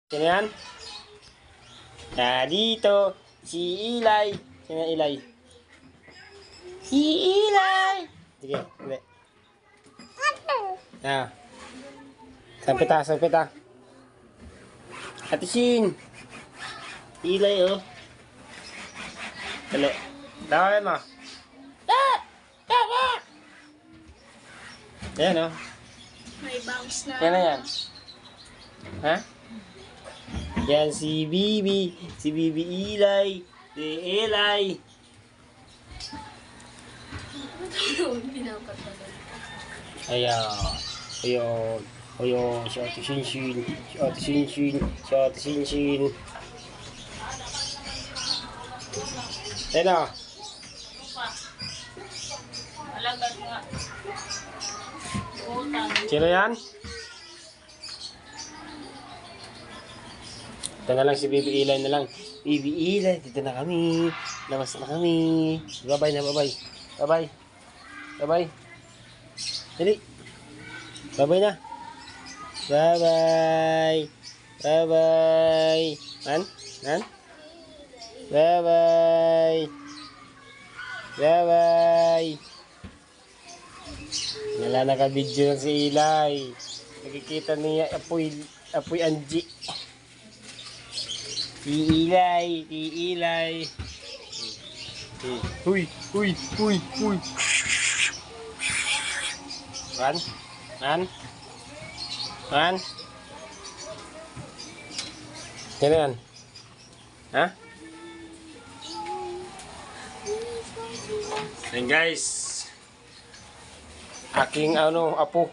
Sino yan? Dito. Si Ilay. Sino yan, Ilay? Si Ilay! Sige, hindi. Sampit ha. Ate Shin. Ilay, oh. Dali. Tawagin mo. Ayan, oh. May bounce na. Yan na yan. Ha? Yan si Bibi. Si Bibi Ilay. Si Ilay. Ayan. Ayan. Ayan. Si Ate Shinshin. Si Ate Shinshin. Si Ate Shinshin. Ayan o. Sino yan? Ito na lang si Bibi Ilay na lang. Bibi Ilay, dito na kami. Labas na kami. Bye-bye na, bye-bye. Bye-bye. Bye-bye. Dali. Bye-bye na. Bye-bye. Bye-bye. Man? Man? Bye-bye. Bye-bye. Wala naka-video na si Ilay. Nakikita niya apoy Anji. Ilay. Huy. Man. Sino yan? Ha? Ayan guys. Aking apo.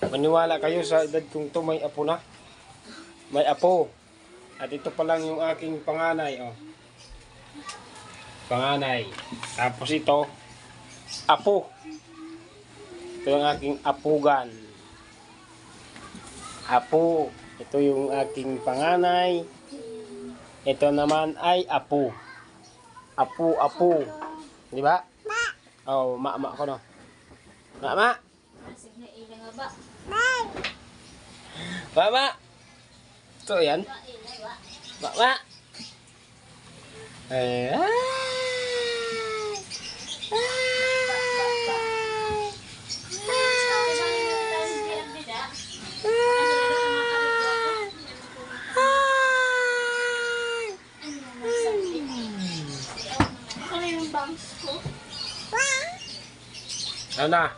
Maniwala kayo sa edad kong to may apo na. May apo. At ito pa lang yung aking panganay, oh. Panganay. Tapos ito, apo. Ito yung aking apugan. Apo. Ito yung aking panganay. Ito naman ay apo. Apo. Di ba? Oh, ma ko no. Ma. Ma. Ito yan. Ma. Ano yung bounce ko? Ano na?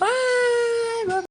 Ah!